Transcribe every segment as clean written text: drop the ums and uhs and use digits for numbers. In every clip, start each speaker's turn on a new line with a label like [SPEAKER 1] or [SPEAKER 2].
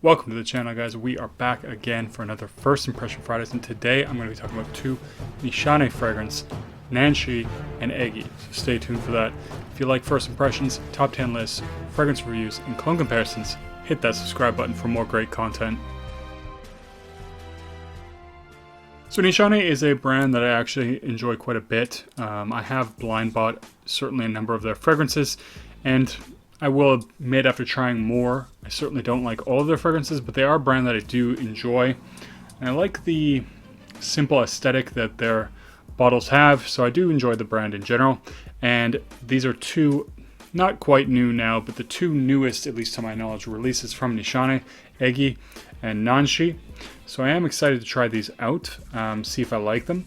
[SPEAKER 1] Welcome to the channel, guys. We are back again for another First Impression Fridays, and today I'm going to be talking about two Nishane fragrance, Nanshe and Ege. So stay tuned for that. If you like first impressions, top 10 lists, fragrance reviews, and cologne comparisons, hit that subscribe button for more great content. So Nishane is a brand that I actually enjoy quite a bit. I have blind bought certainly a number of their fragrances, and I will admit after trying more, I certainly don't like all of their fragrances, but they are a brand that I do enjoy. And I like the simple aesthetic that their bottles have, so I do enjoy the brand in general. And these are two, not quite new now, but the two newest, at least to my knowledge, releases from Nishane, Ege and Nanshe. So I am excited to try these out, see if I like them.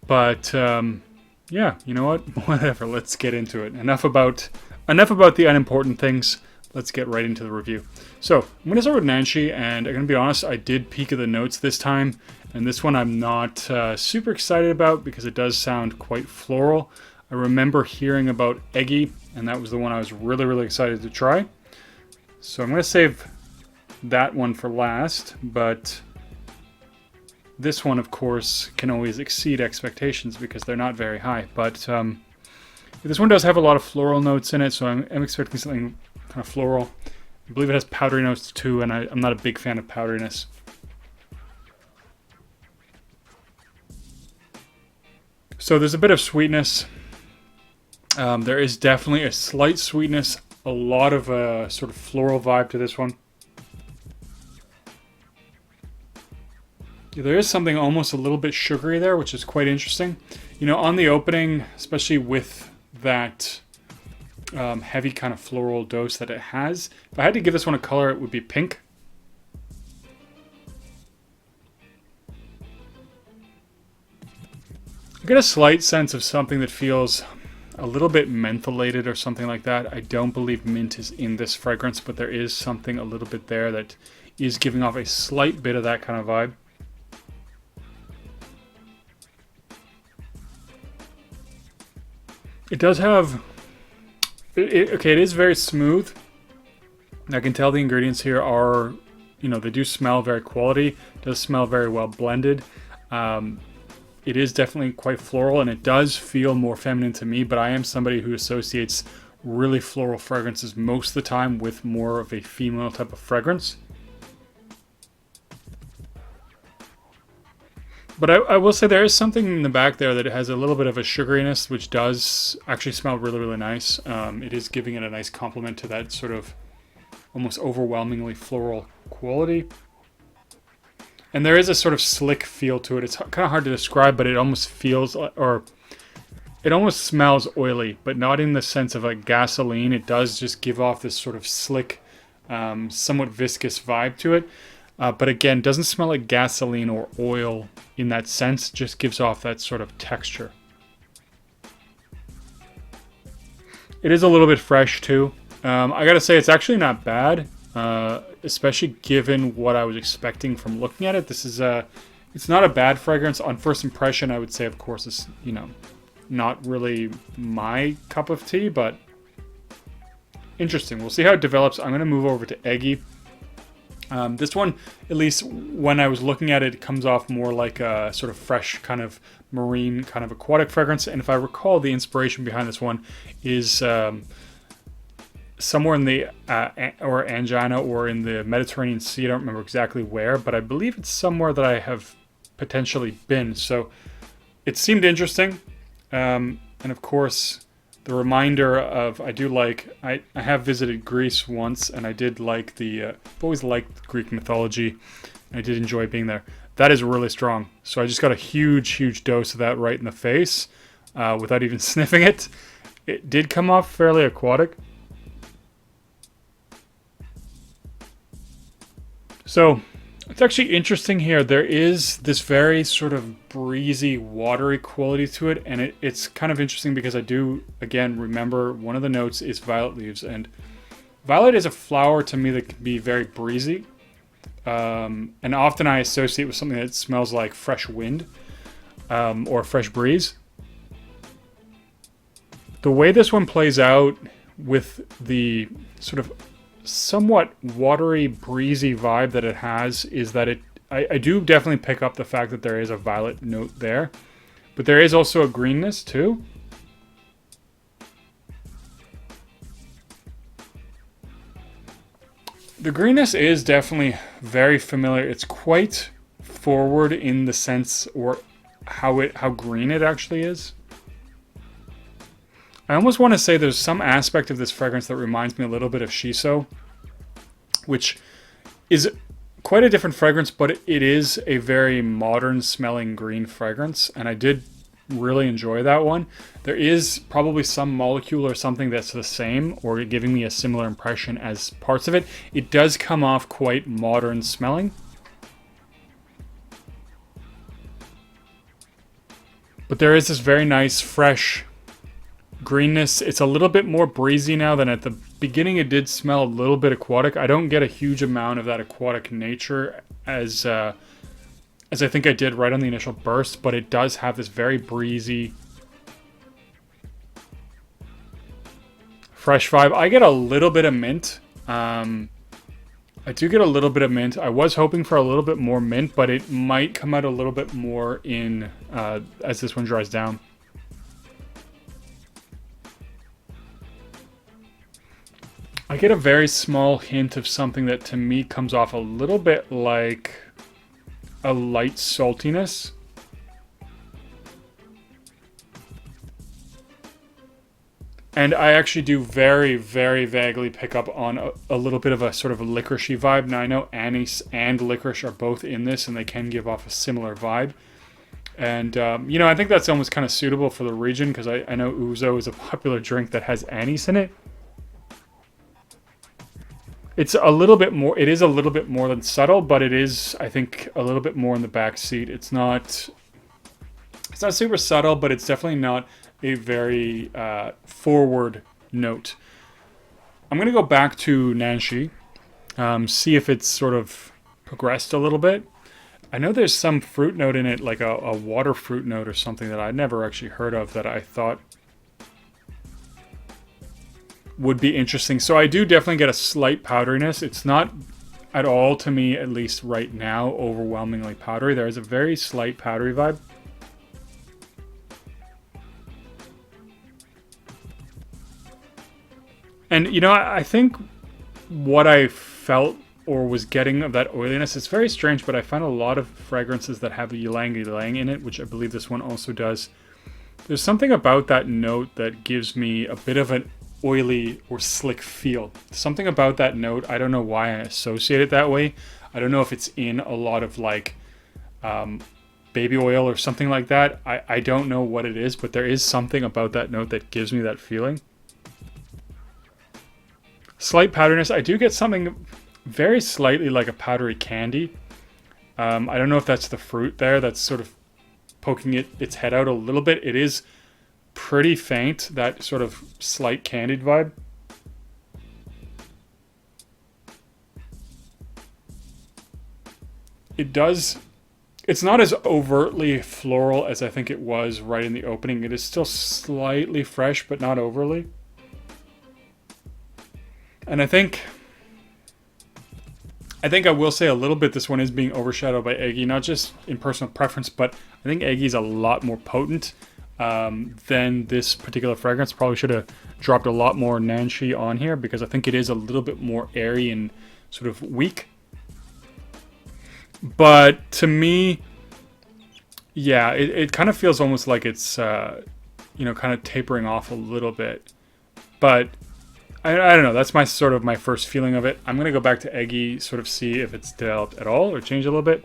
[SPEAKER 1] But yeah, you know what? Whatever, let's get into it. Enough about the unimportant things. Let's get right into the review. So I'm going to start with Nanshe, and I'm going to be honest, I did peek at the notes this time, and this one I'm not super excited about because it does sound quite floral. I remember hearing about Ege, and that was the one I was really excited to try. So I'm going to save that one for last, but this one, of course, can always exceed expectations because they're not very high. But this one does have a lot of floral notes in it, so I'm expecting something kind of floral. I believe it has powdery notes too, and I'm not a big fan of powderiness. So there's a bit of sweetness. There is definitely a slight sweetness, a lot of a sort of floral vibe to this one. There is something almost a little bit sugary there, which is quite interesting. You know, on the opening, especially with that heavy kind of floral dose that it has, if I had to give this one a color, it would be pink. I get a slight sense of something that feels a little bit mentholated or something like that. I don't believe mint is in this fragrance, but there is something a little bit there that is giving off a slight bit of that kind of vibe. It does have, okay, it is very smooth. I can tell the ingredients here are, you know, they do smell very quality. It does smell very well blended. It is definitely quite floral, and it does feel more feminine to me, but I am somebody who associates really floral fragrances most of the time with more of a female type of fragrance. But I will say there is something in the back there that has a little bit of a sugariness, which does actually smell really nice. It is giving it a nice complement to that sort of almost overwhelmingly floral quality. And there is a sort of slick feel to it. It's kind of hard to describe, but it almost feels, or it almost smells oily, but not in the sense of like gasoline. It does just give off this sort of slick, somewhat viscous vibe to it. But again, doesn't smell like gasoline or oil in that sense, just gives off that sort of texture. It is a little bit fresh too. I gotta say, it's actually not bad, especially given what I was expecting from looking at it. This is it's not a bad fragrance. On first impression, I would say, of course, it's, you know, not really my cup of tea, but interesting. We'll see how it develops. I'm gonna move over to Ege. This one, at least when I was looking at it, it comes off more like a sort of fresh kind of marine kind of aquatic fragrance. And if I recall, the inspiration behind this one is somewhere in the or Angina or in the Mediterranean Sea. I don't remember exactly where, but I believe it's somewhere that I have potentially been. So it seemed interesting. And of course, the reminder of, I have visited Greece once, and I did like I've always liked Greek mythology, and I did enjoy being there. That is really strong. So I just got a huge dose of that right in the face, without even sniffing it. It did come off fairly aquatic. So it's actually interesting here. There is this very sort of breezy, watery quality to it, and it's kind of interesting because I do, again, remember one of the notes is violet leaves, and violet is a flower to me that can be very breezy, and often I associate with something that smells like fresh wind, or fresh breeze. The way this one plays out with the sort of somewhat watery, breezy vibe that it has is that I do definitely pick up the fact that there is a violet note there. But there is also a greenness too. The greenness is definitely very familiar. It's quite forward in the sense or how green it actually is. I almost want to say there's some aspect of this fragrance that reminds me a little bit of Shiso, which is quite a different fragrance, but it is a very modern smelling green fragrance, and I did really enjoy that one. There is probably some molecule or something that's the same or giving me a similar impression as parts of it. It does come off quite modern smelling. But there is this very nice fresh greenness. It's a little bit more breezy now than at the beginning. It did smell a little bit aquatic. I don't get a huge amount of that aquatic nature as I think I did right on the initial burst, but it does have this very breezy, fresh vibe. I get a little bit of mint. I do get a little bit of mint. I was hoping for a little bit more mint, but it might come out a little bit more in as this one dries down. I get a very small hint of something that to me comes off a little bit like a light saltiness. And I actually do very, very vaguely pick up on a little bit of a sort of a licoricey vibe. Now I know anise and licorice are both in this and they can give off a similar vibe. And, you know, I think that's almost kind of suitable for the region because I know ouzo is a popular drink that has anise in it. It's a little bit more, it is a little bit more than subtle, but it is, I think, a little bit more in the back seat. It's not super subtle, but it's definitely not a very forward note. I'm going to go back to Nanshe, see if it's sort of progressed a little bit. I know there's some fruit note in it, like a water fruit note or something that I'd never actually heard of that I thought would be interesting. So I do definitely get a slight powderiness. It's not at all, to me, at least right now, overwhelmingly powdery. There is a very slight powdery vibe. And, you know, I think what I felt or was getting of that oiliness, it's very strange, but I find a lot of fragrances that have ylang-ylang in it, which I believe this one also does. There's something about that note that gives me a bit of an oily or slick feel. Something about that note, I don't know why I associate it that way. I don't know if it's in a lot of like baby oil or something like that. I don't know what it is, but there is something about that note that gives me that feeling. Slight powderiness. I do get something very slightly like a powdery candy. I don't know if that's the fruit there that's sort of poking its head out a little bit. It is pretty faint, that sort of slight candied vibe. It's not as overtly floral as I think it was right in the opening. It is still slightly fresh, but not overly. And I think I will say a little bit this one is being overshadowed by Ege, not just in personal preference, but I think Ege is a lot more potent than this particular fragrance. Probably should have dropped a lot more Nanshe on here because I think it is a little bit more airy and sort of weak. But to me, yeah, it kind of feels almost like it's, you know, kind of tapering off a little bit. But I don't know, that's my sort of my first feeling of it. I'm going to go back to Ege, sort of see if it's developed at all or changed a little bit.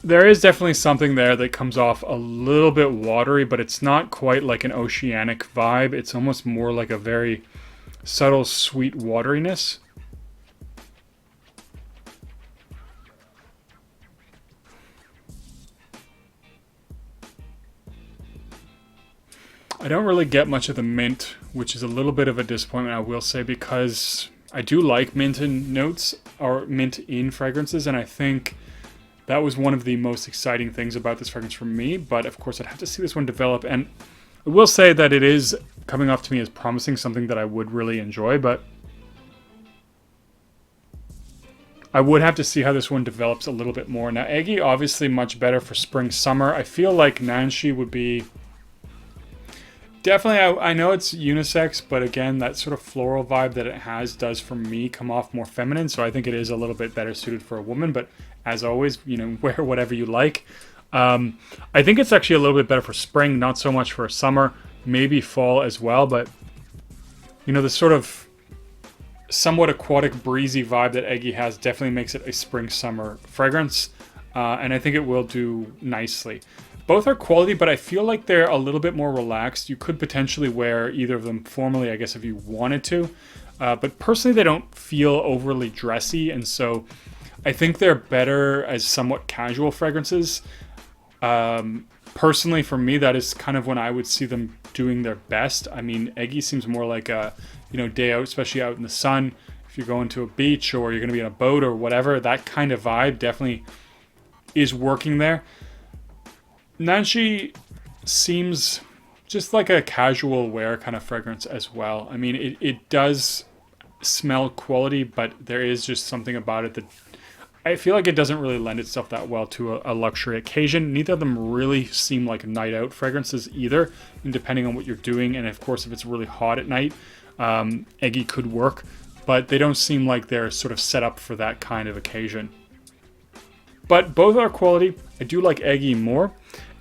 [SPEAKER 1] There is definitely something there that comes off a little bit watery, but it's not quite like an oceanic vibe. It's almost more like a very subtle, sweet wateriness. I don't really get much of the mint, which is a little bit of a disappointment, I will say, because I do like mint in notes, or mint in fragrances, and I think that was one of the most exciting things about this fragrance for me, but of course I'd have to see this one develop, and I will say that it is coming off to me as promising, something that I would really enjoy, but I would have to see how this one develops a little bit more. Now, Ege, obviously much better for spring, summer. I feel like Nanshe would be... Definitely, I know it's unisex, but again, that sort of floral vibe that it has does, for me, come off more feminine. So I think it is a little bit better suited for a woman. But as always, you know, wear whatever you like. I think it's actually a little bit better for spring, not so much for summer. Maybe fall as well. But, you know, the sort of somewhat aquatic, breezy vibe that Ege has definitely makes it a spring-summer fragrance. And I think it will do nicely. Both are quality, but I feel like they're a little bit more relaxed. You could potentially wear either of them formally, I guess, if you wanted to. But personally, they don't feel overly dressy, and so I think they're better as somewhat casual fragrances. Personally, for me, that is kind of when I would see them doing their best. I mean, Ege seems more like a, you know, day out, especially out in the sun. If you're going to a beach or you're going to be on a boat or whatever, that kind of vibe definitely is working there. Nanshe seems just like a casual wear kind of fragrance as well. I mean, it does smell quality, but there is just something about it that I feel like it doesn't really lend itself that well to a luxury occasion. Neither of them really seem like night out fragrances either, and depending on what you're doing. And of course, if it's really hot at night, Ege could work, but they don't seem like they're sort of set up for that kind of occasion. But both are quality. I do like Ege more.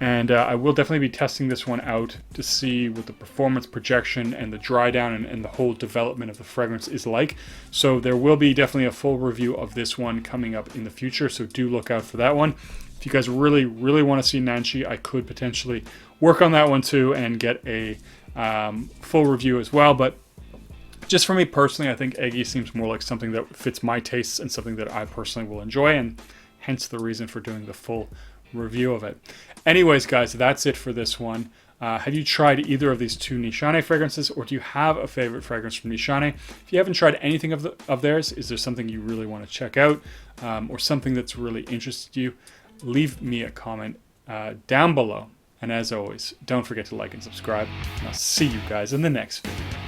[SPEAKER 1] And I will definitely be testing this one out to see what the performance, projection, and the dry down and the whole development of the fragrance is like. So there will be definitely a full review of this one coming up in the future. So do look out for that one. If you guys really, really want to see Nanshe, I could potentially work on that one too and get a full review as well. But just for me personally, I think Ege seems more like something that fits my tastes and something that I personally will enjoy, and hence the reason for doing the full review of it. Anyways, guys, that's it for this one. Have you tried either of these two Nishane fragrances, or do you have a favorite fragrance from Nishane? If you haven't tried anything of theirs, is there something you really want to check out, or something that's really interested you? Leave me a comment down below. And as always, don't forget to like and subscribe. And I'll see you guys in the next video.